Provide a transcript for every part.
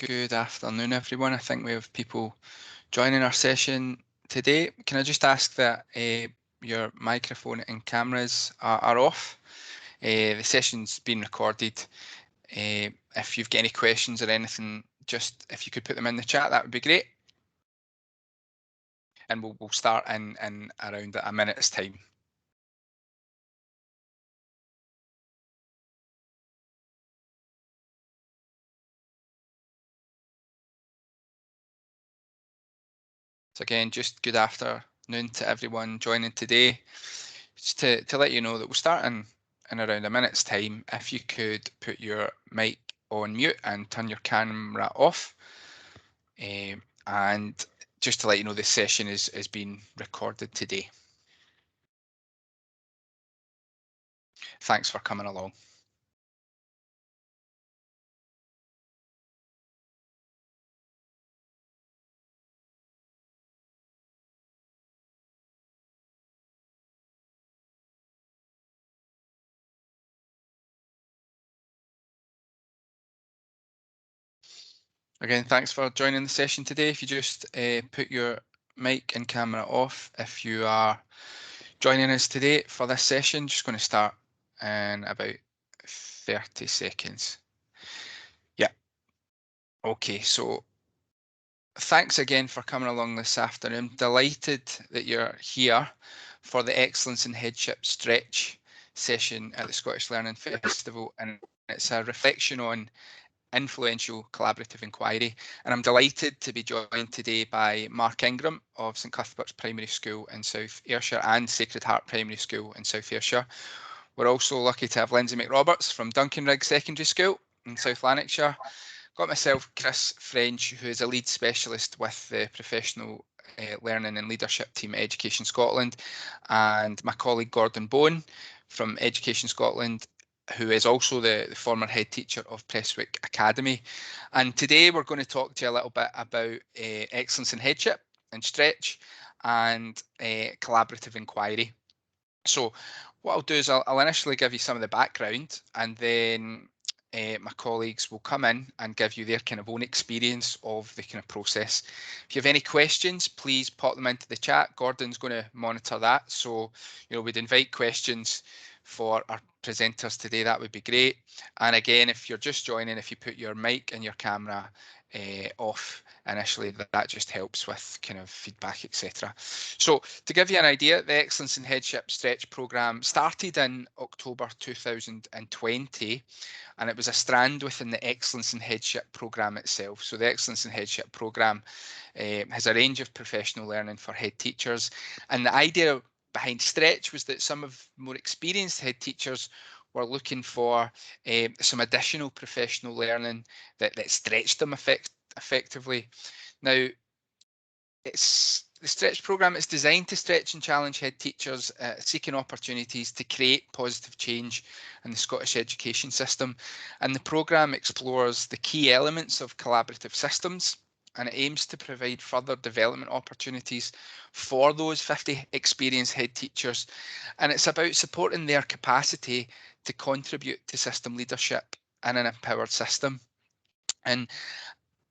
Good afternoon, everyone. I think we have people joining our session today. Can I just ask that your microphone and cameras are off? The session's been recorded. If you've got any questions or anything, just if you could put them in the chat, that would be great. And we'll start in around a minute's time. So again, just good afternoon to everyone joining today. Just to let you know that we'll start in around a minute's time. If you could put your mic on mute and turn your camera off. And just to let you know, this session is being recorded today. Thanks for coming along. Again, thanks for joining the session today. If you just put your mic and camera off, if you are joining us today for this session, just going to start in about 30 seconds. Yeah. Okay, so thanks again for coming along this afternoon. Delighted that you're here for the Excellence in Headship Stretch session at the Scottish Learning Festival, and it's a reflection on influential collaborative inquiry. And I'm delighted to be joined today by Mark Ingram of St Cuthbert's Primary School in South Ayrshire and Sacred Heart Primary School in South Ayrshire. We're also lucky to have Lyndsay McRoberts from Duncanrig Secondary School in South Lanarkshire. Got myself, Chris French, who is a lead specialist with the Professional Learning and Leadership team at Education Scotland, and my colleague Gordon Bowen from Education Scotland, who is also the former head teacher of Prestwick Academy. And today we're going to talk to you a little bit about excellence in headship and stretch and collaborative inquiry. So what I'll do is I'll initially give you some of the background, and then my colleagues will come in and give you their kind of own experience of the kind of process. If you have any questions, please pop them into the chat. Gordon's going to monitor that. So, we'd invite questions for our presenters today. That would be great. And again, if you're just joining, if you put your mic and your camera off initially, that just helps with kind of feedback, etc. So to give you an idea, the Excellence in Headship Stretch programme started in October 2020, and it was a strand within the Excellence in Headship programme itself. So the Excellence in Headship programme has a range of professional learning for head teachers, and the idea behind Stretch was that some of more experienced head teachers were looking for some additional professional learning that stretched them effectively. Now, the Stretch programme is designed to stretch and challenge head teachers seeking opportunities to create positive change in the Scottish education system. And the programme explores the key elements of collaborative systems, and it aims to provide further development opportunities for those 50 experienced head teachers. And it's about supporting their capacity to contribute to system leadership in an empowered system. And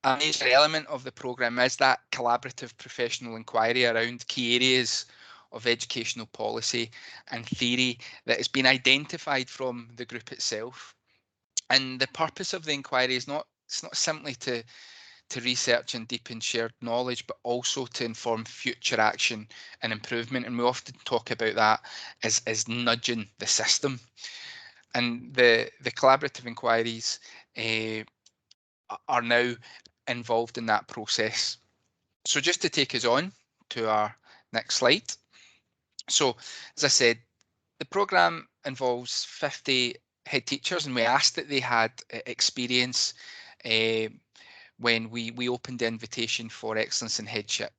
a major element of the programme is that collaborative professional inquiry around key areas of educational policy and theory that has been identified from the group itself. And the purpose of the inquiry is not simply to research and deepen shared knowledge, but also to inform future action and improvement. And we often talk about that as nudging the system. And the collaborative inquiries are now involved in that process. So just to take us on to our next slide. So as I said, the programme involves 50 head teachers, and we asked that they had experience when we opened the invitation for Excellence in Headship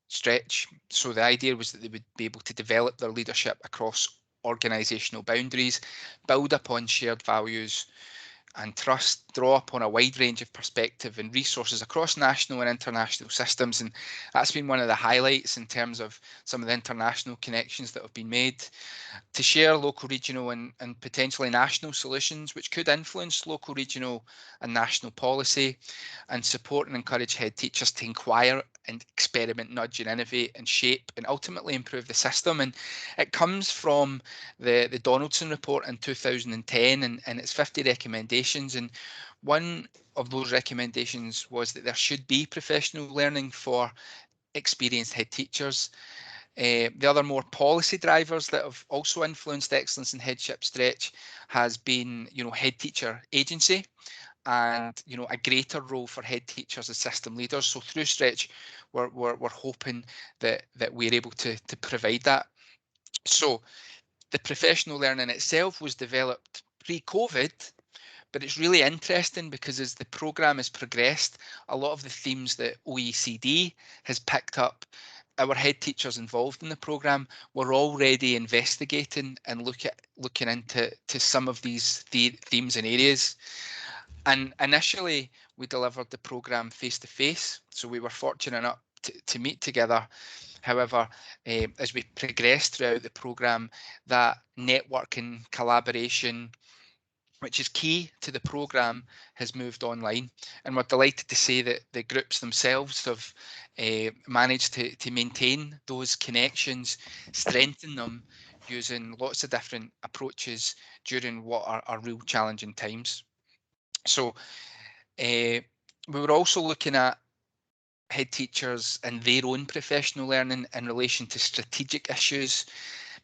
Stretch. So the idea was that they would be able to develop their leadership across organisational boundaries, build upon shared values, and trust, draw upon a wide range of perspective and resources across national and international systems. And that's been one of the highlights in terms of some of the international connections that have been made, to share local, regional and potentially national solutions which could influence local, regional and national policy, and support and encourage head teachers to inquire and experiment, nudge and innovate and shape and ultimately improve the system. And it comes from the Donaldson report in 2010 and its 50 recommendations. And one of those recommendations was that there should be professional learning for experienced head teachers. The other more policy drivers that have also influenced excellence in Headship Stretch has been, head teacher agency and, a greater role for head teachers as system leaders. So through Stretch, we're hoping that we're able to provide that. So the professional learning itself was developed pre-COVID, but it's really interesting because as the programme has progressed, a lot of the themes that OECD has picked up, our head teachers involved in the programme were already investigating and looking into some of these themes and areas. And initially, we delivered the programme face-to-face, so we were fortunate enough to meet together. However, as we progressed throughout the programme, that networking, collaboration, which is key to the programme, has moved online. And we're delighted to say that the groups themselves have managed to maintain those connections, strengthen them using lots of different approaches during what are real challenging times. So we were also looking at head teachers and their own professional learning in relation to strategic issues,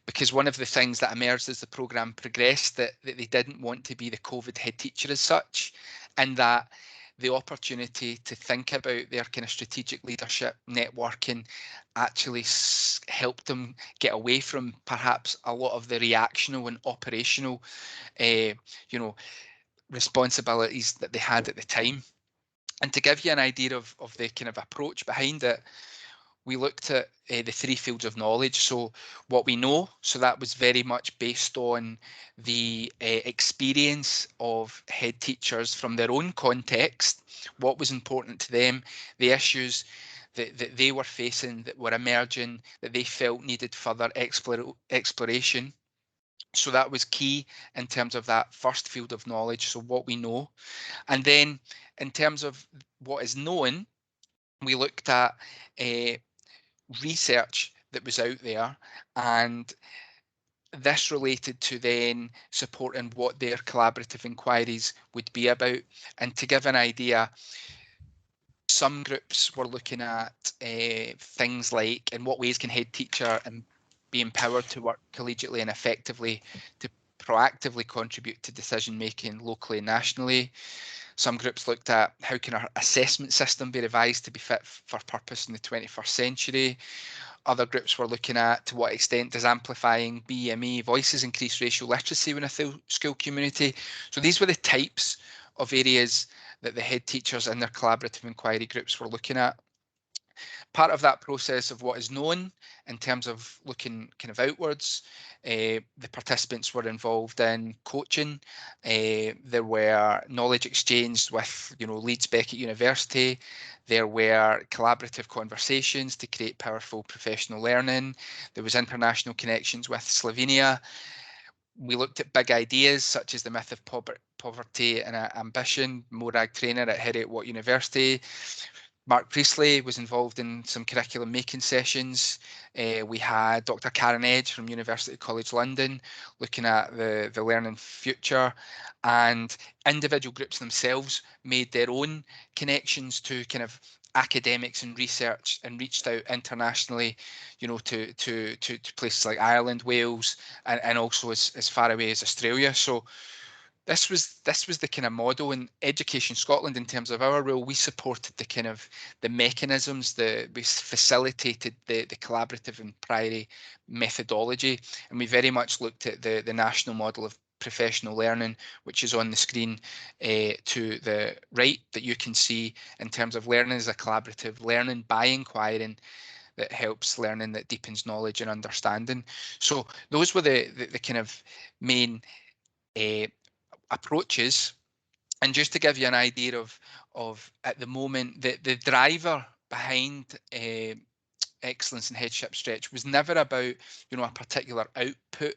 because one of the things that emerged as the programme progressed, that they didn't want to be the COVID head teacher as such, and that the opportunity to think about their kind of strategic leadership networking actually helped them get away from perhaps a lot of the reactional and operational responsibilities that they had at the time. And to give you an idea of the kind of approach behind it, we looked at the 3 fields of knowledge. So what we know, so that was very much based on the experience of head teachers from their own context, what was important to them, the issues that they were facing, that were emerging, that they felt needed further exploration. So that was key in terms of that first field of knowledge, so what we know. And then in terms of what is known, we looked at research that was out there, and this related to then supporting what their collaborative inquiries would be about. And to give an idea, some groups were looking at things like, in what ways can head teacher and be empowered to work collegiately and effectively to proactively contribute to decision making locally and nationally. Some groups looked at how can our assessment system be revised to be fit for purpose in the 21st century. Other groups were looking at to what extent does amplifying BME voices increase racial literacy within a school community. So these were the types of areas that the head teachers and their collaborative inquiry groups were looking at. Part of that process of what is known in terms of looking kind of outwards, the participants were involved in coaching. There were knowledge exchanged with, Leeds Beckett University. There were collaborative conversations to create powerful professional learning. There was international connections with Slovenia. We looked at big ideas such as the myth of poverty and ambition. Morag trainer at Heriot-Watt University. Mark Priestley was involved in some curriculum making sessions. We had Dr. Karen Edge from University College London looking at the learning future, and individual groups themselves made their own connections to kind of academics and research and reached out internationally, to places like Ireland, Wales, and also as far away as Australia. So this was the kind of model in Education Scotland. In terms of our role, we supported the kind of the mechanisms, we facilitated the collaborative inquiry methodology, and we very much looked at the national model of professional learning, which is on the screen to the right, that you can see in terms of learning as a collaborative, learning by inquiring that helps, learning that deepens knowledge and understanding. So those were the kind of main approaches And just to give you an idea of at the moment, the driver behind excellence in Headship Stretch was never about, a particular output,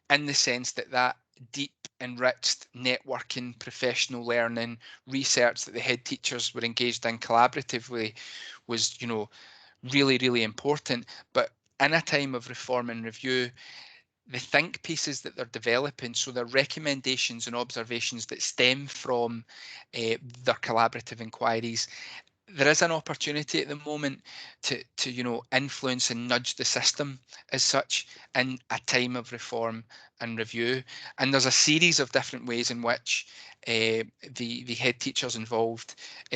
in the sense that that deep, enriched networking, professional learning, research that the head teachers were engaged in collaboratively was, really, really important. But in a time of reform and review, the think pieces that they're developing, so they're recommendations and observations that stem from their collaborative inquiries, there is an opportunity at the moment to influence and nudge the system as such in a time of reform and review. And there's a series of different ways in which the head teachers involved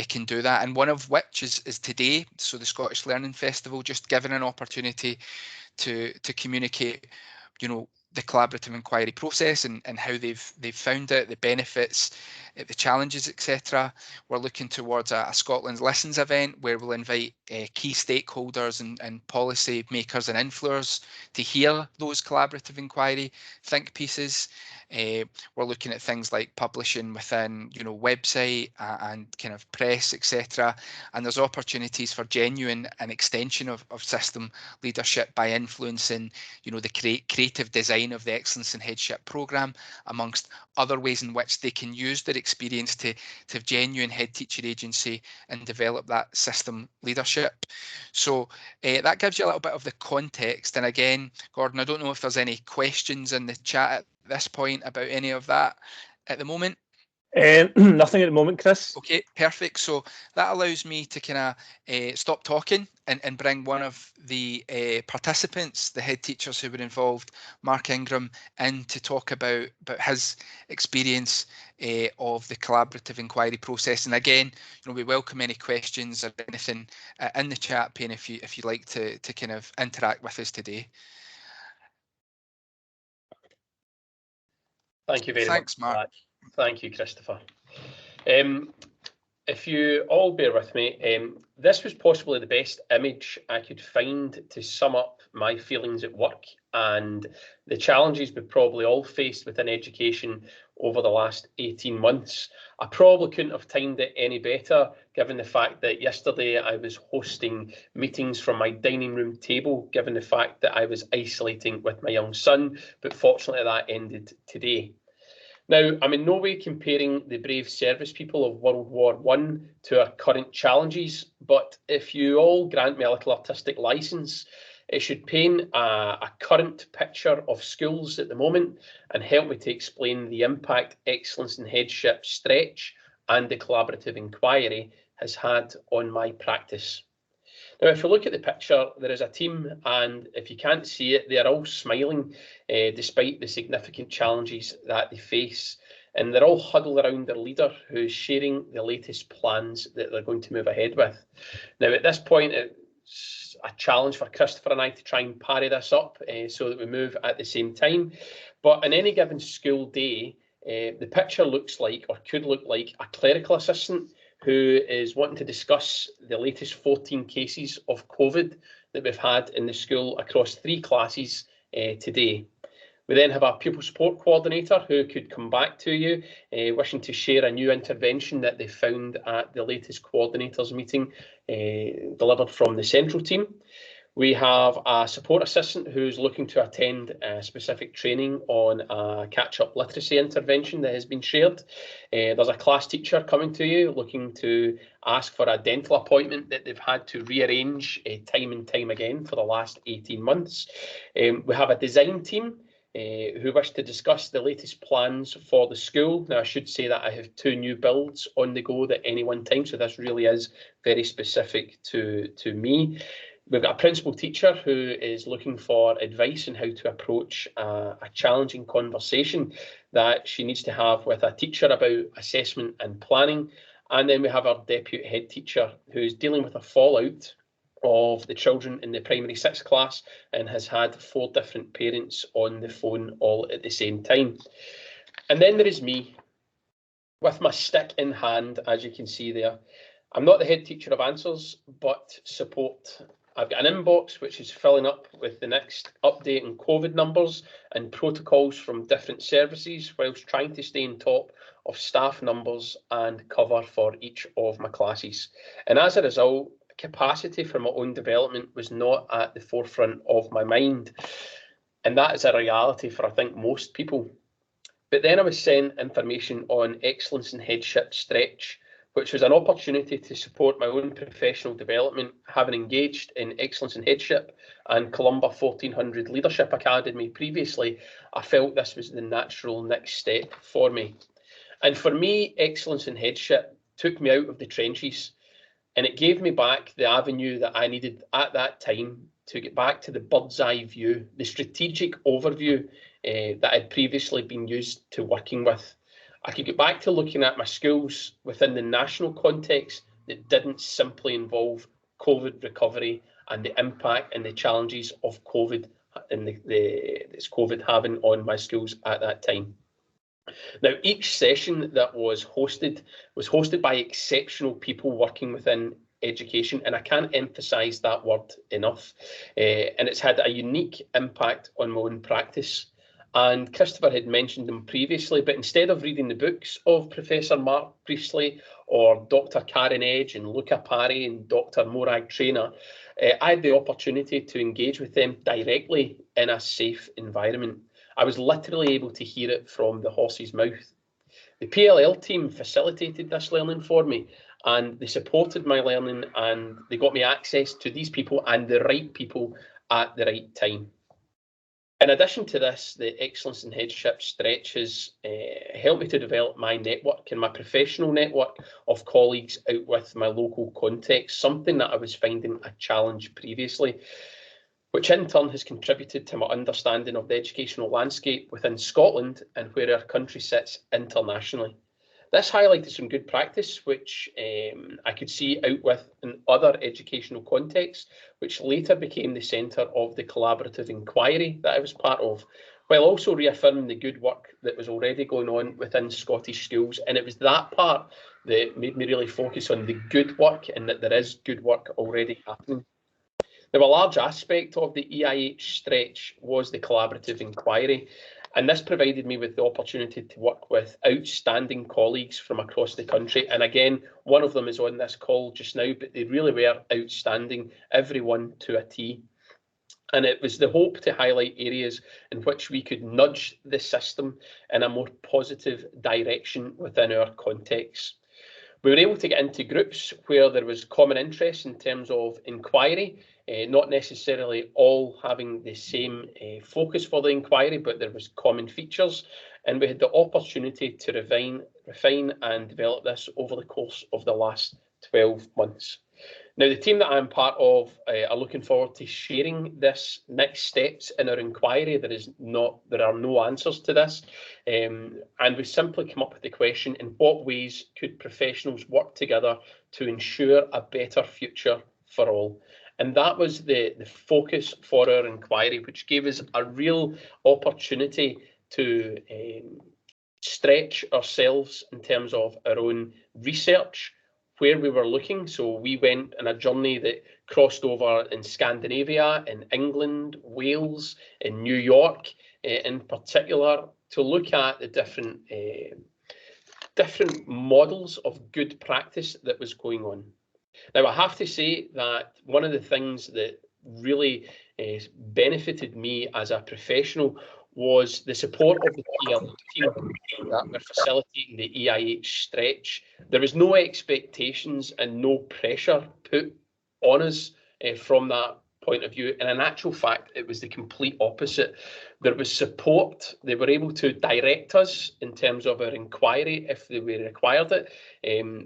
can do that, and one of which is today. So the Scottish Learning Festival just given an opportunity to communicate, the collaborative inquiry process and how they've found it, the benefits, the challenges, etc. We're looking towards a Scotland Listens event where we'll invite key stakeholders and policy makers and influencers to hear those collaborative inquiry think pieces. We're looking at things like publishing within, website and kind of press, etc. And there's opportunities for genuine and extension of system leadership by influencing, the creative design of the Excellence in Headship programme, amongst other ways in which they can use their experience to have genuine head teacher agency and develop that system leadership. So that gives you a little bit of the context. And again, Gordon, I don't know if there's any questions in the chat at this point about any of that at the moment. Nothing at the moment, Chris. Okay, perfect. So that allows me to kind of stop talking and bring one of the participants, the head teachers who were involved, Mark Ingram, in to talk about his experience of the collaborative inquiry process. And again, we welcome any questions or anything in the chat pane if you'd like to kind of interact with us today. Thank you very Thanks, much. Mark. Thank you, Christopher. If you all bear with me, this was possibly the best image I could find to sum up my feelings at work and the challenges we've probably all faced within education over the last 18 months. I probably couldn't have timed it any better, given the fact that yesterday I was hosting meetings from my dining room table, given the fact that I was isolating with my young son, but fortunately that ended today. Now, I'm in no way comparing the brave service people of World War I to our current challenges, but if you all grant me a little artistic license, it should paint a current picture of schools at the moment and help me to explain the impact Excellence in Headship Stretch and the Collaborative Inquiry has had on my practice. Now, if you look at the picture, there is a team, and if you can't see it, they are all smiling despite the significant challenges that they face. And they're all huddled around their leader, who's sharing the latest plans that they're going to move ahead with. Now, at this point, it's a challenge for Christopher and I to try and parry this up so that we move at the same time. But in any given school day, the picture looks like, or could look like, a clerical assistant who is wanting to discuss the latest 14 cases of COVID that we've had in the school across 3 classes today. We then have our pupil support coordinator who could come back to you wishing to share a new intervention that they found at the latest coordinators meeting delivered from the central team. We have a support assistant who's looking to attend a specific training on a catch-up literacy intervention that has been shared. There's a class teacher coming to you looking to ask for a dental appointment that they've had to rearrange time and time again for the last 18 months. We have a design team who wish to discuss the latest plans for the school. Now, I should say that I have 2 new builds on the go at any one time, so this really is very specific to me. We've got a principal teacher who is looking for advice on how to approach a challenging conversation that she needs to have with a teacher about assessment and planning. And then we have our deputy head teacher who's dealing with a fallout of the children in the primary 6th class and has had 4 different parents on the phone all at the same time. And then there is me with my stick in hand, as you can see there. I'm not the head teacher of answers, but support. I've got an inbox which is filling up with the next update in COVID numbers and protocols from different services, whilst trying to stay on top of staff numbers and cover for each of my classes. And as a result, capacity for my own development was not at the forefront of my mind. And that is a reality for, I think, most people. But then I was sent information on Excellence in Headship Stretch, which was an opportunity to support my own professional development. Having engaged in Excellence in Headship and Columba 1400 Leadership Academy previously, I felt this was the natural next step for me. And for me, Excellence in Headship took me out of the trenches, and it gave me back the avenue that I needed at that time to get back to the bird's eye view, the strategic overview that I'd previously been used to working with. I could get back to looking at my skills within the national context that didn't simply involve COVID recovery and the impact and the challenges of COVID and this COVID having on my skills at that time. Now, each session that was hosted by exceptional people working within education, and I can't emphasize that word enough. And it's had a unique impact on my own practice. And Christopher had mentioned them previously, but instead of reading the books of Professor Mark Priestley or Dr. Karen Edge and Luca Parry and Dr. Morag Trainer, I had the opportunity to engage with them directly in a safe environment. I was literally able to hear it from the horse's mouth. The PLL team facilitated this learning for me, and they supported my learning, and they got me access to these people and the right people at the right time. In addition to this, the Excellence in Headship Stretch has helped me to develop my network and my professional network of colleagues out with my local context, something that I was finding a challenge previously, which in turn has contributed to my understanding of the educational landscape within Scotland and where our country sits internationally. This highlighted some good practice, which I could see out with in other educational contexts, which later became the centre of the Collaborative Enquiry that I was part of, while also reaffirming the good work that was already going on within Scottish schools. And it was that part that made me really focus on the good work and that there is good work already happening. Now, a large aspect of the EiH Stretch was the Collaborative Enquiry, and this provided me with the opportunity to work with outstanding colleagues from across the country. And again, one of them is on this call just now, but they really were outstanding, everyone to a T. And it was the hope to highlight areas in which we could nudge the system in a more positive direction within our context. We were able to get into groups where there was common interest in terms of inquiry, not necessarily all having the same focus for the inquiry, but there was common features, and we had the opportunity to refine and develop this over the course of the last 12 months. Now, the team that I'm part of are looking forward to sharing this next steps in our inquiry. There are no answers to this, and we simply come up with the question: in what ways could professionals work together to ensure a better future for all? And that was the focus for our inquiry, which gave us a real opportunity to stretch ourselves in terms of our own research, where we were looking. So we went on a journey that crossed over in Scandinavia, in England, Wales, in New York, in particular, to look at the different models of good practice that was going on. Now, I have to say that one of the things that really benefited me as a professional was the support of the PLL team that were facilitating the EiH Stretch. There was no expectations and no pressure put on us from that point of view. And in actual fact, it was the complete opposite. There was support. They were able to direct us in terms of our inquiry if they required it.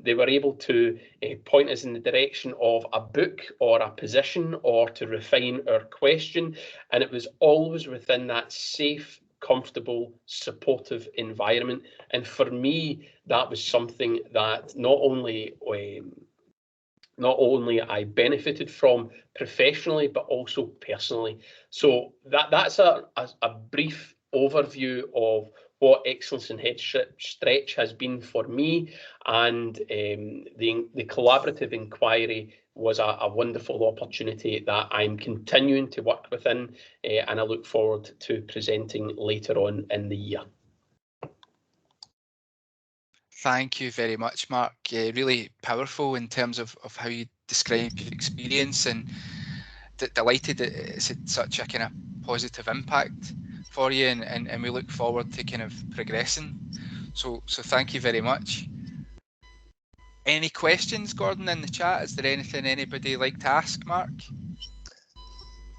They were able to point us in the direction of a book or a position or to refine our question. And it was always within that safe, comfortable, supportive environment. And for me, that was something that not only I benefited from professionally, but also personally. So that's a brief overview of what Excellence in Headship Stretch has been for me, and the Collaborative Enquiry was a wonderful opportunity that I'm continuing to work within, and I look forward to presenting later on in the year. Thank you very much, Mark. Really powerful in terms of how you describe your experience, and delighted that it's had such a kind of positive impact for you, and we look forward to kind of progressing. So thank you very much. Any questions, Gordon, in the chat? Is there anything anybody like to ask, Mark?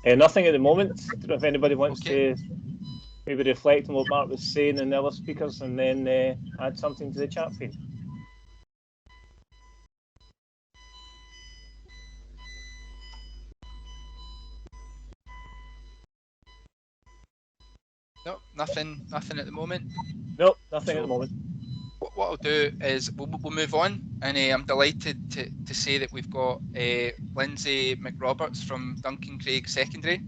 Nothing at the moment. I don't know if anybody wants to maybe reflect on what Mark was saying and the other speakers, and then add something to the chat feed. No, nothing at the moment. No, nothing at the moment. What I'll do is we'll move on, and I'm delighted to say that we've got Lyndsay McRoberts from Duncanrigg Secondary,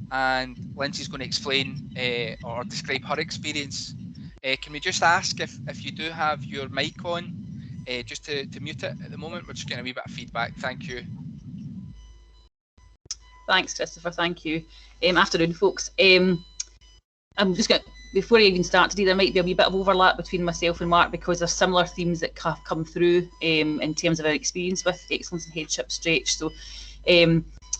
and Lyndsay's going to explain or describe her experience. Can we just ask if you do have your mic on, just to mute it at the moment? We're just getting a wee bit of feedback. Thank you. Thanks, Christopher. Thank you. Afternoon, folks. I'm just going to, before I even start today, there might be a wee bit of overlap between myself and Mark because there's similar themes that have come through in terms of our experience with excellence and Headship Stretch. So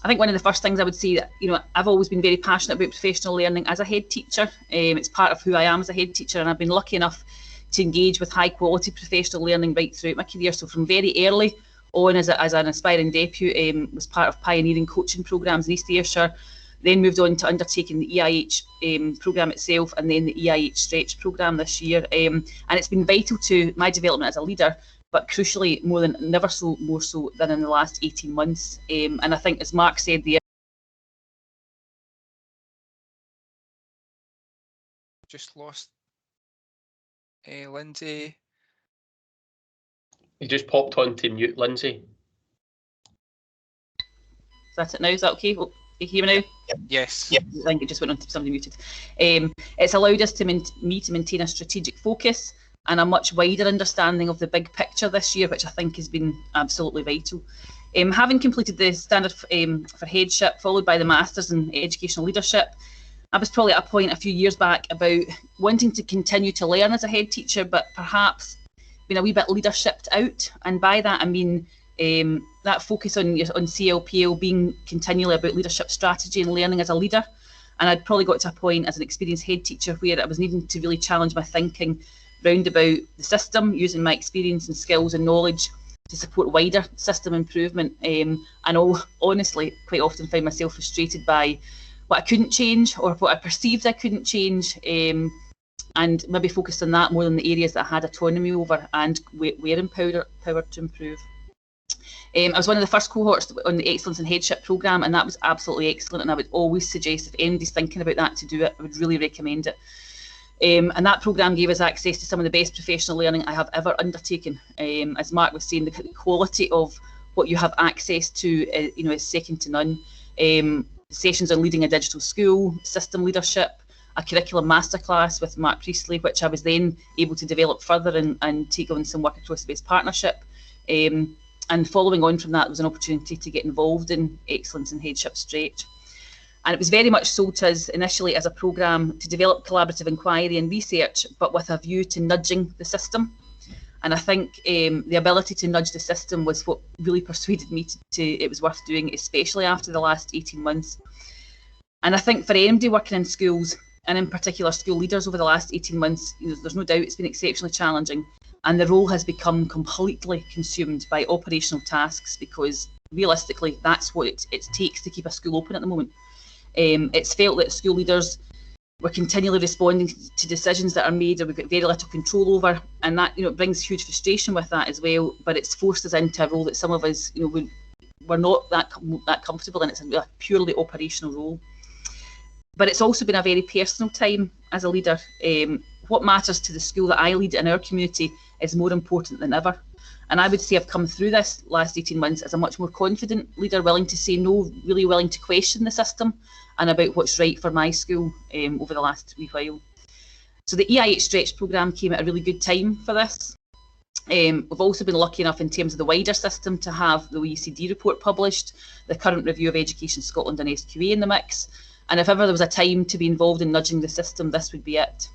I think one of the first things I would say that, I've always been very passionate about professional learning as a head teacher. It's part of who I am as a head teacher, and I've been lucky enough to engage with high quality professional learning right throughout my career. So from very early on as an aspiring deputy, was part of pioneering coaching programmes in East Ayrshire, then moved on to undertaking the EiH programme itself, and then the EiH Stretch programme this year. And it's been vital to my development as a leader, but crucially more so than in the last 18 months. And I think, as Mark said, Just lost Lyndsay. You just popped on to mute, Lyndsay. Is that it now? Is that okay? Can you hear me now? Yes. Yep. I think it just went on to somebody muted. It's allowed us to maintain a strategic focus and a much wider understanding of the big picture this year, which I think has been absolutely vital. Having completed the standard for headship, followed by the Masters in Educational Leadership, I was probably at a point a few years back about wanting to continue to learn as a head teacher, but perhaps being a wee bit leadershiped out. And by that I mean that focus on CLPL being continually about leadership strategy and learning as a leader. And I'd probably got to a point as an experienced head teacher where I was needing to really challenge my thinking round about the system, using my experience and skills and knowledge to support wider system improvement. And honestly, quite often find myself frustrated by what I couldn't change or what I perceived I couldn't change, and maybe focused on that more than the areas that I had autonomy over and were empowered to improve. I was one of the first cohorts on the Excellence in Headship programme, and that was absolutely excellent, and I would always suggest if anybody's thinking about that to do it, I would really recommend it. And that programme gave us access to some of the best professional learning I have ever undertaken. As Mark was saying, the quality of what you have access to is second to none. Sessions on leading a digital school, system leadership, a curriculum masterclass with Mark Priestley, which I was then able to develop further and take on some work across the base partnership. And following on from that was an opportunity to get involved in Excellence in Headship Stretch. And it was very much sold to us initially as a programme to develop collaborative inquiry and research, but with a view to nudging the system. And I think the ability to nudge the system was what really persuaded me to it was worth doing, especially after the last 18 months. And I think for anybody working in schools, and in particular school leaders over the last 18 months, there's no doubt it's been exceptionally challenging. And the role has become completely consumed by operational tasks, because realistically, that's what it takes to keep a school open at the moment. It's felt that school leaders were continually responding to decisions that are made that we've got very little control over, and that brings huge frustration with that as well. But it's forced us into a role that some of us we're not that comfortable in. It's a purely operational role. But it's also been a very personal time as a leader. What matters to the school that I lead in our community is more important than ever. And I would say I've come through this last 18 months as a much more confident leader, willing to say no, really willing to question the system and about what's right for my school over the last wee while. So the EiH Stretch programme came at a really good time for this. We've also been lucky enough in terms of the wider system to have the OECD report published, the current review of Education Scotland and SQA in the mix. And if ever there was a time to be involved in nudging the system, this would be it.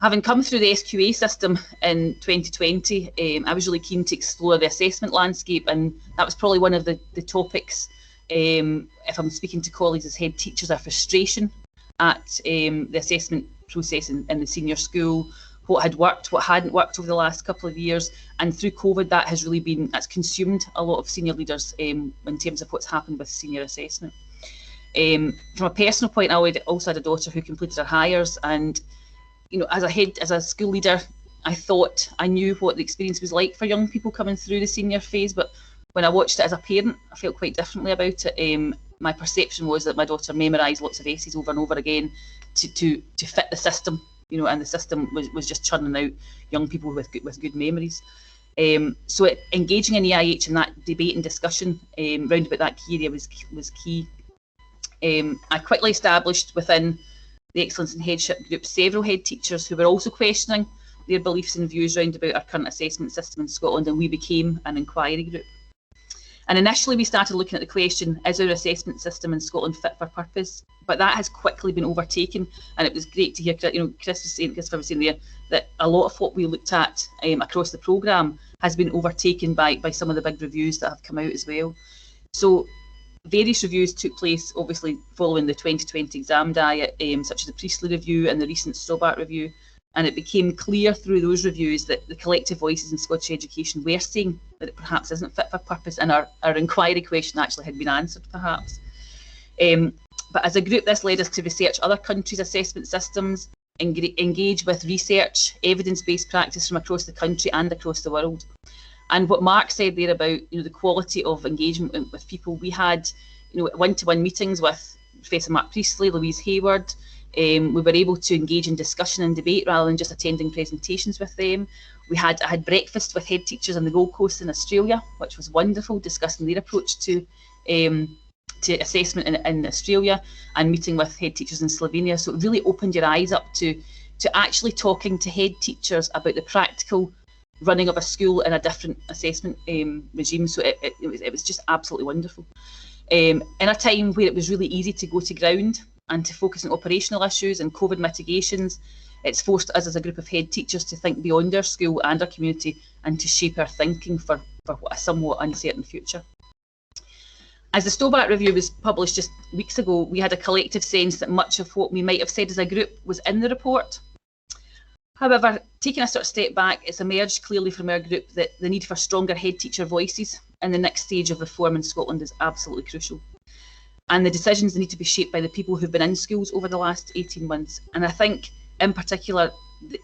Having come through the SQA system in 2020, I was really keen to explore the assessment landscape, and that was probably one of the topics, if I'm speaking to colleagues as head teachers, our frustration at the assessment process in the senior school, what had worked, what hadn't worked over the last couple of years, and through COVID that has really been, that's consumed a lot of senior leaders in terms of what's happened with senior assessment. From a personal point, I also had a daughter who completed her hires, and you know, as a school leader, I thought I knew what the experience was like for young people coming through the senior phase, but when I watched it as a parent, I felt quite differently about it. My perception was that my daughter memorised lots of essays over and over again to fit the system, you know, and the system was just churning out young people with good memories. So engaging in EIH and that debate and discussion round about that key area was key. I quickly established within the Excellence in Headship group several head teachers who were also questioning their beliefs and views round about our current assessment system in Scotland, and we became an inquiry group. And initially we started looking at the question, is our assessment system in Scotland fit for purpose? But that has quickly been overtaken, and it was great to hear, you know, Christopher was saying there that a lot of what we looked at across the programme has been overtaken by some of the big reviews that have come out as well. So various reviews took place, obviously following the 2020 exam diet, such as the Priestley review and the recent Stobart review, and it became clear through those reviews that the collective voices in Scottish education were saying that it perhaps isn't fit for purpose, and our inquiry question actually had been answered perhaps. But as a group, this led us to research other countries' assessment systems, engage with research, evidence-based practice from across the country and across the world. And what Mark said there about, you know, the quality of engagement with people, we had, you know, one-to-one meetings with Professor Mark Priestley, Louise Hayward. We were able to engage in discussion and debate rather than just attending presentations with them. I had breakfast with head teachers on the Gold Coast in Australia, which was wonderful, discussing their approach to assessment in Australia, and meeting with head teachers in Slovenia. So it really opened your eyes up to actually talking to head teachers about the practical running of a school in a different assessment regime. So it was just absolutely wonderful. In a time where it was really easy to go to ground and to focus on operational issues and COVID mitigations, it's forced us as a group of head teachers to think beyond our school and our community and to shape our thinking for a somewhat uncertain future. As the Stobart review was published just weeks ago, we had a collective sense that much of what we might have said as a group was in the report. However, taking a sort of step back, it's emerged clearly from our group that the need for stronger head teacher voices in the next stage of reform in Scotland is absolutely crucial. And the decisions need to be shaped by the people who've been in schools over the last 18 months. And I think, in particular,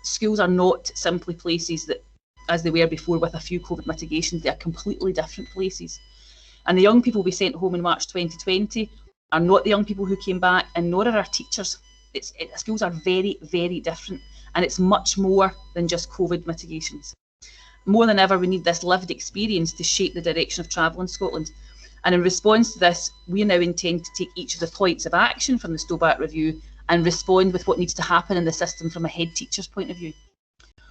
schools are not simply places that, as they were before with a few COVID mitigations, they are completely different places. And the young people we sent home in March 2020 are not the young people who came back, and nor are our teachers. Schools are very, very different. And it's much more than just COVID mitigations. More than ever, we need this lived experience to shape the direction of travel in Scotland. And in response to this, we now intend to take each of the points of action from the Stobart review and respond with what needs to happen in the system from a head teacher's point of view.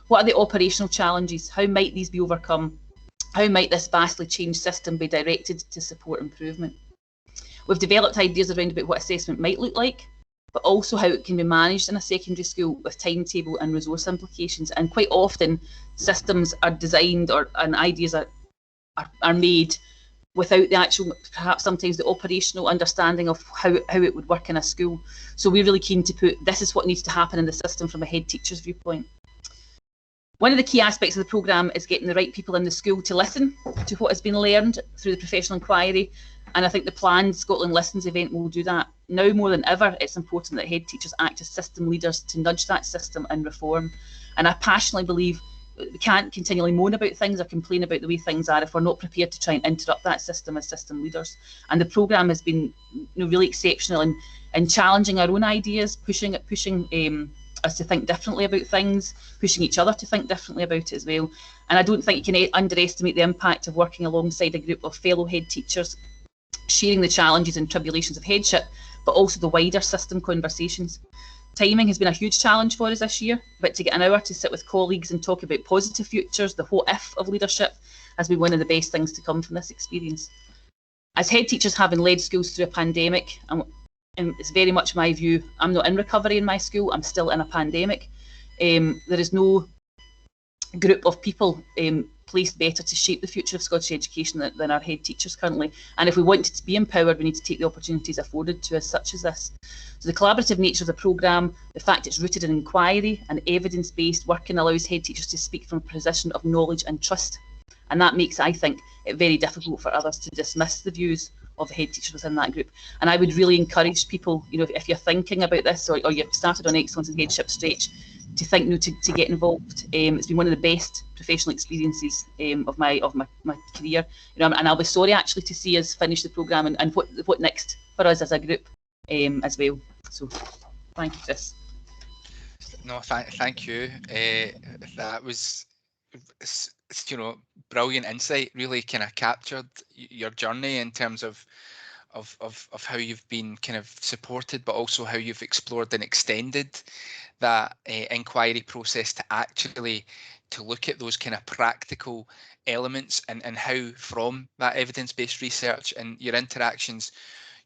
What are the operational challenges? How might these be overcome? How might this vastly changed system be directed to support improvement? We've developed ideas around about what assessment might look like, but also how it can be managed in a secondary school with timetable and resource implications. And quite often, systems are designed and ideas are made without the actual, perhaps sometimes the operational understanding of how it would work in a school. So we're really keen to put, this is what needs to happen in the system from a head teacher's viewpoint. One of the key aspects of the programme is getting the right people in the school to listen to what has been learned through the professional inquiry. And I think the planned Scotland Listens event will do that. Now more than ever, it's important that head teachers act as system leaders to nudge that system and reform. And I passionately believe we can't continually moan about things or complain about the way things are if we're not prepared to try and interrupt that system as system leaders. And the programme has been, you know, really exceptional in challenging our own ideas, pushing us to think differently about things, pushing each other to think differently about it as well. And I don't think you can underestimate the impact of working alongside a group of fellow head teachers, sharing the challenges and tribulations of headship, but also the wider system conversations. Timing has been a huge challenge for us this year, but to get an hour to sit with colleagues and talk about positive futures, the what if of leadership, has been one of the best things to come from this experience. As head teachers, having led schools through a pandemic, and it's very much my view, I'm not in recovery in my school, I'm still in a pandemic. There is no group of people placed better to shape the future of Scottish education than our head teachers currently. And if we want to be empowered, we need to take the opportunities afforded to us, such as this. So the collaborative nature of the programme, the fact it's rooted in inquiry and evidence-based working allows head teachers to speak from a position of knowledge and trust. And that makes, I think, it very difficult for others to dismiss the views of the head teachers within that group. And I would really encourage people, you know, if you're thinking about this or you've started on Excellence in Headship Stretch, to think, you know, to get involved. It's been one of the best professional experiences of my career. You know, and I'll be sorry actually to see us finish the programme and what next for us as a group as well. So thank you, Chris. No, thank you. That was, you know, brilliant insight. Really kind of captured your journey in terms of how you've been kind of supported, but also how you've explored and extended that inquiry process to actually to look at those kind of practical elements and how from that evidence-based research and your interactions,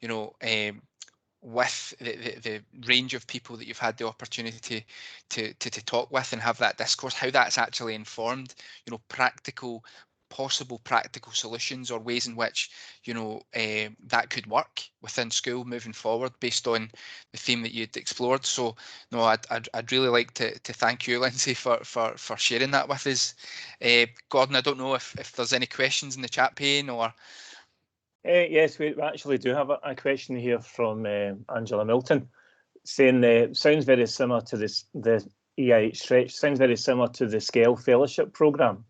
you know, with the range of people that you've had the opportunity to talk with and have that discourse, how that's actually informed, you know, possible practical solutions or ways in which, you know, that could work within school moving forward based on the theme that you'd explored. So no, I'd really like to thank you, Lyndsay, for sharing that with us. Gordon, I don't know if there's any questions in the chat pane or... Yes, we actually do have a question here from Angela Milton, saying sounds very similar to the EiH Stretch, sounds very similar to the SCALE fellowship programme.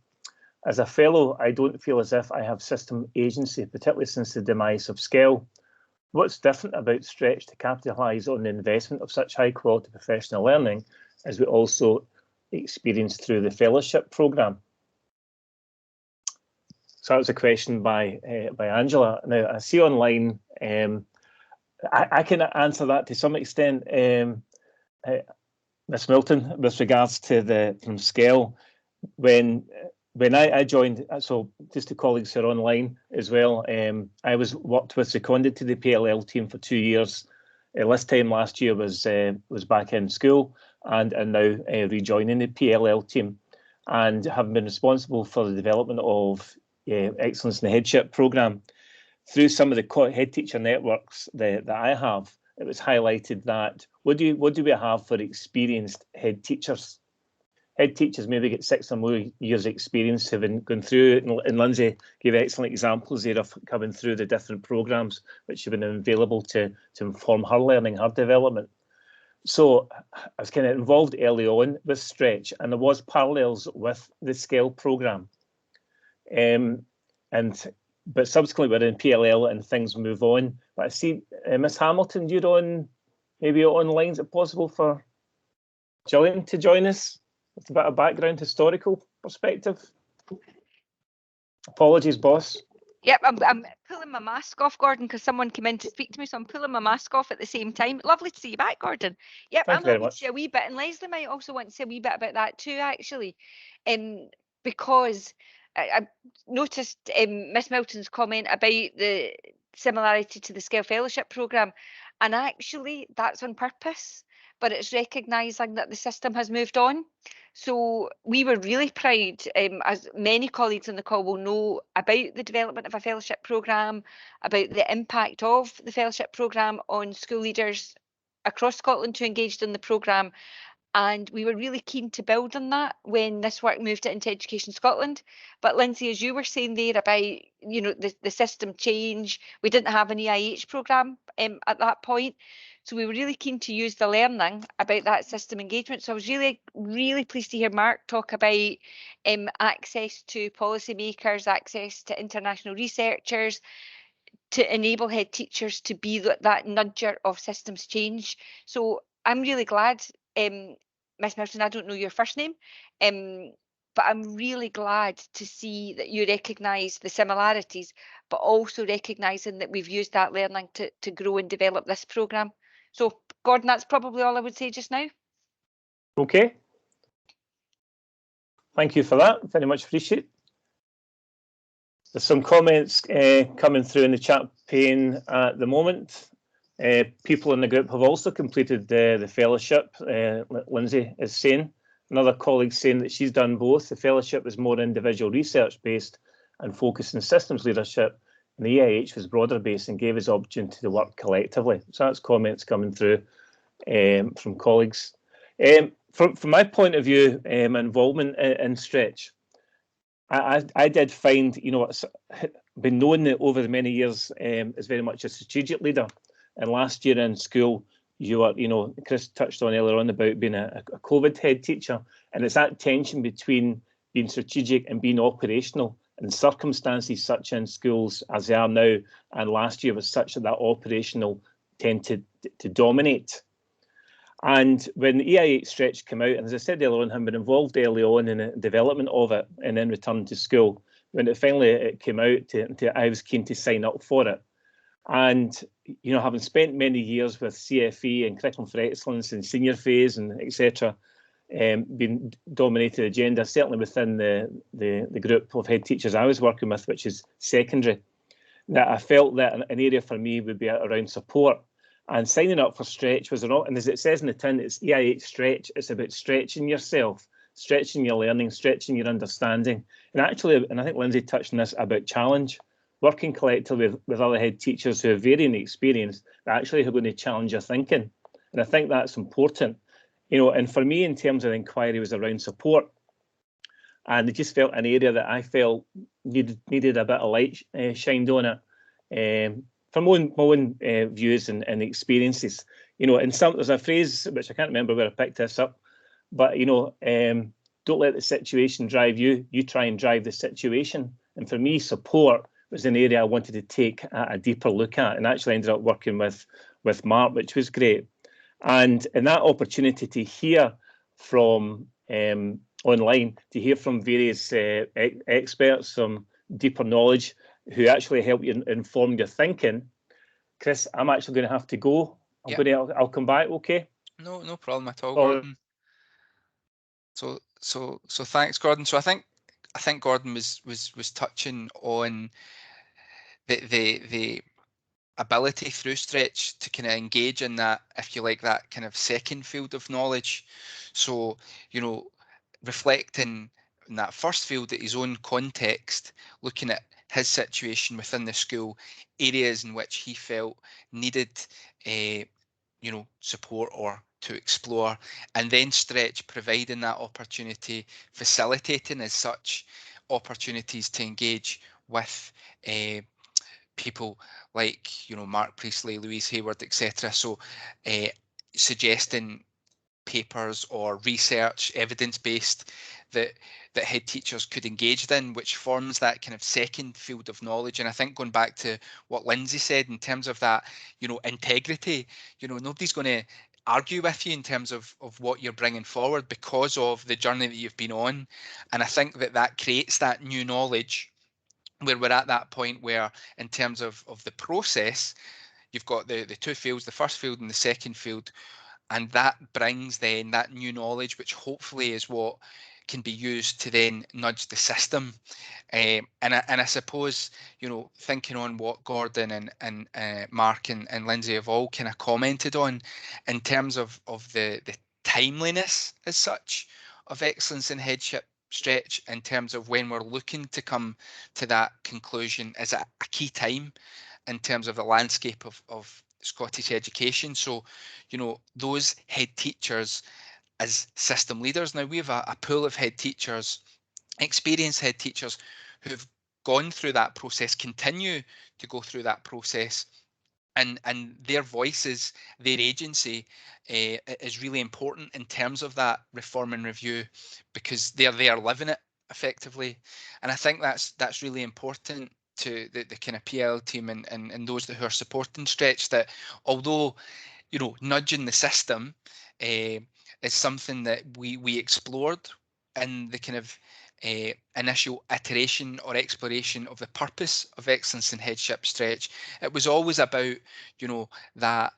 As a fellow, I don't feel as if I have system agency, particularly since the demise of SCALE. What's different about Stretch to capitalise on the investment of such high quality professional learning as we also experienced through the fellowship programme? So that was a question by Angela. Now I see online, I can answer that to some extent, Miss Milton, with regards to from SCALE. When I joined, so just the colleagues who are online as well, I worked with seconded to the PLL team for 2 years. This time last year was back in school and now rejoining the PLL team, and have been responsible for the development of Excellence in the Headship programme. Through some of the head teacher networks that I have, it was highlighted that what do we have for experienced head teachers? Head teachers maybe get 6 or more years experience, having gone through, and Lyndsay gave excellent examples there of coming through the different programmes which have been available to inform her learning, her development. So I was kind of involved early on with Stretch, and there was parallels with the SCALE programme. But subsequently we're in PLL and things move on. But I see Miss Hamilton, you're maybe online. Is it possible for Gillian to join us with a bit of background historical perspective? Apologies, boss. Yep, I'm pulling my mask off, Gordon, because someone came in to speak to me, so I'm pulling my mask off at the same time. Lovely to see you back, Gordon. Yep, I'm lovely to see a wee bit, and Leslie might also want to say a wee bit about that too, actually, because I noticed Miss Milton's comment about the similarity to the SCALE Fellowship programme, and actually that's on purpose, but it's recognising that the system has moved on. So we were really proud, as many colleagues on the call will know, about the development of a fellowship programme, about the impact of the fellowship programme on school leaders across Scotland who engaged in the programme. And we were really keen to build on that when this work moved it into Education Scotland. But Lyndsay, as you were saying there about, you know, the system change, we didn't have an EiH programme at that point. So we were really keen to use the learning about that system engagement. So I was really, really pleased to hear Mark talk about access to policymakers, access to international researchers, to enable head teachers to be that nudger of systems change. So I'm really glad, Miss Milton, I don't know your first name, but I'm really glad to see that you recognise the similarities, but also recognising that we've used that learning to grow and develop this programme. So, Gordon, that's probably all I would say just now. Okay. Thank you for that. Very much appreciate. There's some comments coming through in the chat pane at the moment. People in the group have also completed the fellowship, Lyndsay is saying, another colleague saying that she's done both. The fellowship was more individual research based and focused on systems leadership, and the EIH was broader based and gave us opportunity to work collectively. So that's comments coming through from colleagues. From my point of view, involvement in Stretch, I did find, you know, it's been known that over the many years as very much a strategic leader. And last year in school, you were, you know, Chris touched on earlier on about being a COVID head teacher, and it's that tension between being strategic and being operational. And circumstances such in schools as they are now, and last year was such that operational tend to dominate. And when the EiH Stretch came out, and as I said earlier on, having been involved early on in the development of it and then returned to school, when it finally came out, I was keen to sign up for it. And, you know, having spent many years with CFE and Curriculum for Excellence and senior phase and etc., been dominated agenda, certainly within the group of head teachers I was working with, which is secondary, that I felt that an area for me would be around support. And signing up for Stretch was and as it says in the tin, it's EiH Stretch. It's about stretching yourself, stretching your learning, stretching your understanding. And actually, and I think Lyndsay touched on this, about challenge, working collectively with other head teachers who have varying experience, but actually who are going to challenge your thinking. And I think that's important. You know, and for me, in terms of the inquiry, was around support. And it just felt an area that I felt needed a bit of light shined on it. From my own views and experiences, you know, there's a phrase which I can't remember where I picked this up, but, you know, don't let the situation drive you, you try and drive the situation. And for me, support was an area I wanted to take a deeper look at, and actually ended up working with Mark, which was great. And that opportunity to hear from online, to hear from various experts, some deeper knowledge, who actually help you inform your thinking. Chris, I'm actually going to have to go. I'll come back. Okay. No problem at all, Gordon. So thanks, Gordon. So I think Gordon was touching on the ability through Stretch to kind of engage in that, if you like, that kind of second field of knowledge. So, you know, reflecting in that first field at his own context, looking at his situation within the school, areas in which he felt needed, you know, support or to explore, and then Stretch providing that opportunity, facilitating as such opportunities to engage with people like, you know, Mark Priestley, Louise Hayward, etc. So suggesting papers or research, evidence-based, that head teachers could engage in, which forms that kind of second field of knowledge. And I think going back to what Lyndsay said in terms of that, you know, integrity, you know, nobody's going to argue with you in terms of what you're bringing forward because of the journey that you've been on. And I think that creates that new knowledge where we're at that point where, in terms of the process, you've got the two fields, the first field and the second field, and that brings then that new knowledge, which hopefully is what can be used to then nudge the system. And I suppose, you know, thinking on what Gordon and Mark and Lyndsay have all kind of commented on in terms of the timeliness as such of excellence in Headship Stretch, in terms of when we're looking to come to that conclusion, is a key time in terms of the landscape of Scottish education. So, you know, those head teachers as system leaders, now we have a pool of head teachers, experienced head teachers, who've gone through that process, continue to go through that process, and their voices, their agency is really important in terms of that reform and review, because they are living it effectively. And I think that's really important to the kind of PL team and those who are supporting Stretch, that although, you know, nudging the system is something that we explored in the kind of initial iteration or exploration of the purpose of excellence in Headship Stretch, it was always about, you know, that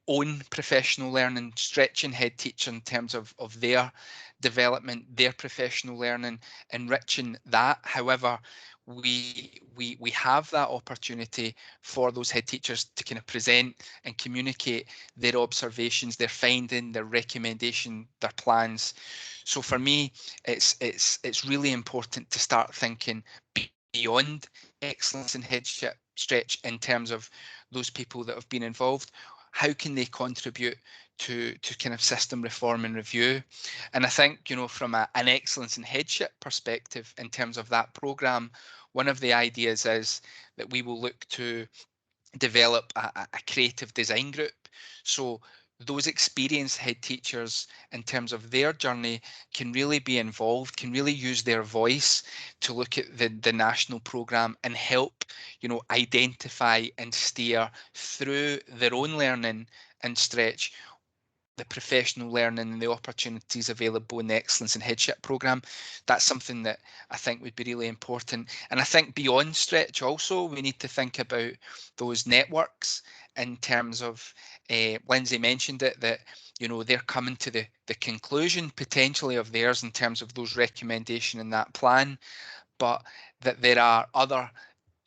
own professional learning, stretching head teacher in terms of their development, their professional learning, enriching that. However, we have that opportunity for those head teachers to kind of present and communicate their observations, their finding, their recommendation, their plans. So for me, it's really important to start thinking beyond excellence in headship stretch in terms of those people that have been involved. How can they contribute to kind of system reform and review? And I think, you know, from an excellence in headship perspective, in terms of that programme, one of the ideas is that we will look to develop a creative design group. So those experienced head teachers, in terms of their journey, can really be involved, can really use their voice to look at the national programme and help, you know, identify and steer through their own learning and stretch the professional learning and the opportunities available in the Excellence in Headship programme. That's something that I think would be really important. And I think beyond stretch also, we need to think about those networks in terms of, Lyndsay mentioned it, that, you know, they're coming to the conclusion potentially of theirs in terms of those recommendations in that plan, but that there are other,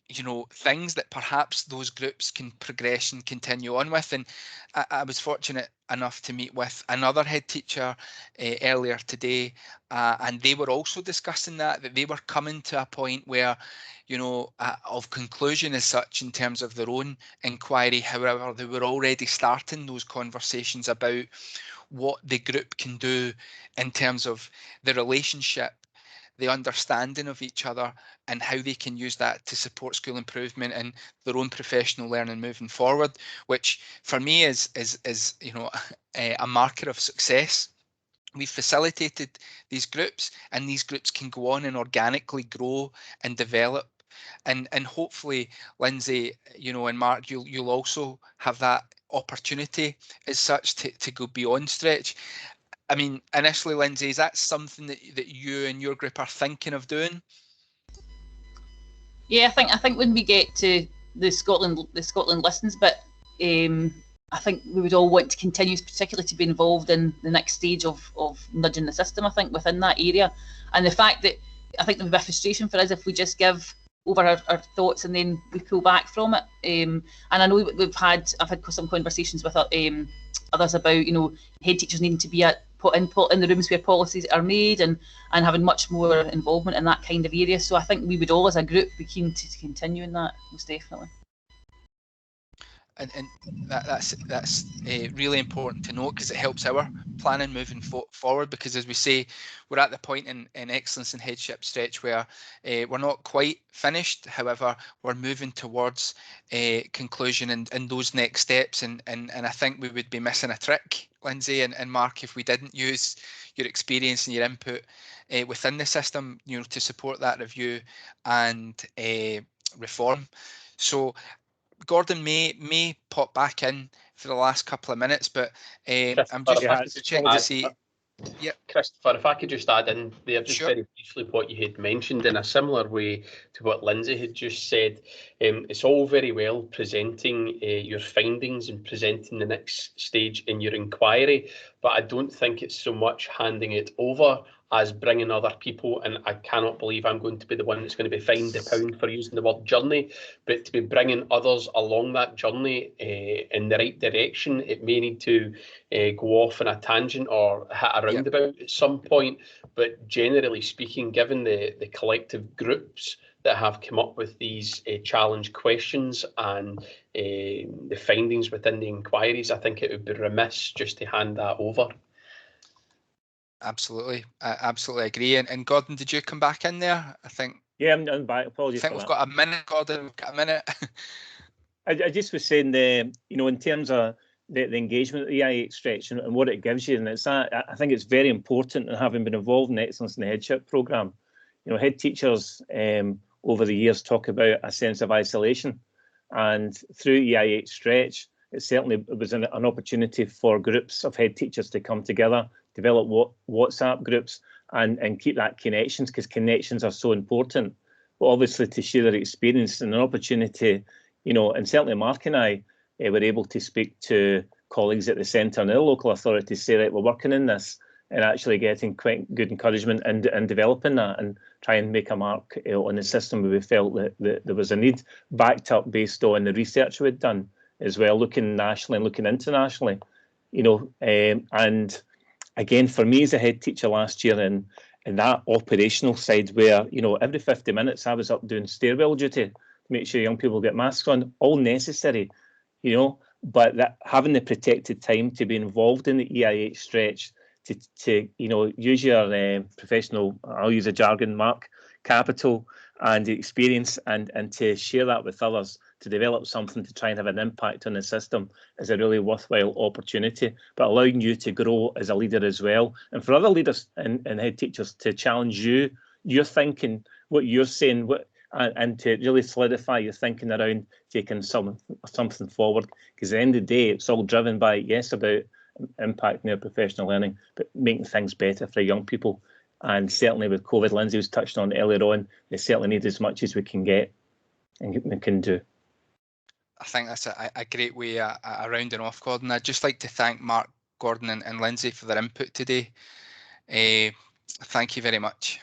you know, things that perhaps those groups can progress and continue on with. And I was fortunate enough to meet with another head teacher earlier today, and they were also discussing that they were coming to a point where, you know, of conclusion as such in terms of their own inquiry. However, they were already starting those conversations about what the group can do in terms of the relationship, the understanding of each other, and how they can use that to support school improvement and their own professional learning moving forward, which for me is you know, a marker of success. We've facilitated these groups, and these groups can go on and organically grow and develop. And hopefully, Lyndsay, you know, and Mark, you'll also have that opportunity as such to go beyond stretch. I mean, initially, Lyndsay, is that something that you and your group are thinking of doing? Yeah, I think when we get to the Scotland listens bit, I think we would all want to continue, particularly to be involved in the next stage of nudging the system, I think, within that area. And the fact that I think there would be a frustration for us if we just give over our thoughts and then we pull back from it. And I know I've had some conversations with others about, you know, head teachers needing to be put in the rooms where policies are made and having much more involvement in that kind of area. So I think we would all as a group be keen to continue in that, most definitely. And that's really important to note, because it helps our planning moving forward, because as we say, we're at the point in Excellence in Headship Stretch where we're not quite finished. However, we're moving towards conclusion and those next steps, and I think we would be missing a trick, Lyndsay and Mark, if we didn't use your experience and your input within the system, you know, to support that review and reform. So Gordon may pop back in for the last couple of minutes, but I'm just checking to see. Yeah, Christopher, if I could just add in there just very briefly what you had mentioned in a similar way to what Lyndsay had just said. It's all very well presenting your findings and presenting the next stage in your inquiry, but I don't think it's so much handing it over as bringing other people, and I cannot believe I'm going to be the one that's going to be fined £1 for using the word journey, but to be bringing others along that journey in the right direction. It may need to go off on a tangent or hit a roundabout at some point, but generally speaking, given the collective groups that have come up with these challenge questions and the findings within the inquiries, I think it would be remiss just to hand that over. Absolutely, I absolutely agree. And Gordon, did you come back in there? I think. Yeah, I'm back. Apologies. I think we've got a minute, Gordon. We've got a minute. I just was saying you know, in terms of the engagement of the EiH Stretch and what it gives you, and it's that I think it's very important, and having been involved in the Excellence in the Headship programme, you know, head teachers over the years talk about a sense of isolation, and through EiH Stretch, it certainly was an opportunity for groups of head teachers to come together, develop WhatsApp groups, and keep that connections, because connections are so important. But obviously to share their experience and an opportunity, you know, and certainly Mark and I were able to speak to colleagues at the centre and other local authorities, say, right, we're working in this, and actually getting quite good encouragement and developing that and try and make a mark on the system where we felt that there was a need, backed up based on the research we'd done as well, looking nationally and looking internationally, and again, for me as a head teacher last year in that operational side where, every 50 minutes I was up doing stairwell duty to make sure young people get masks on, all necessary, but that having the protected time to be involved in the EiH Stretch, to use your professional, I'll use a jargon, mark, capital and experience and to share that with others, to develop something to try and have an impact on the system is a really worthwhile opportunity, but allowing you to grow as a leader as well. And for other leaders and head teachers to challenge you, your thinking, what you're saying, and to really solidify your thinking around taking something forward. Because at the end of the day, it's all driven by, yes, about impacting their professional learning, but making things better for young people. And certainly with COVID, Lyndsay was touched on earlier on, they certainly need as much as we can get and we can do. I think that's a great way of rounding off, Gordon. I'd just like to thank Mark, Gordon and Lyndsay for their input today. Thank you very much.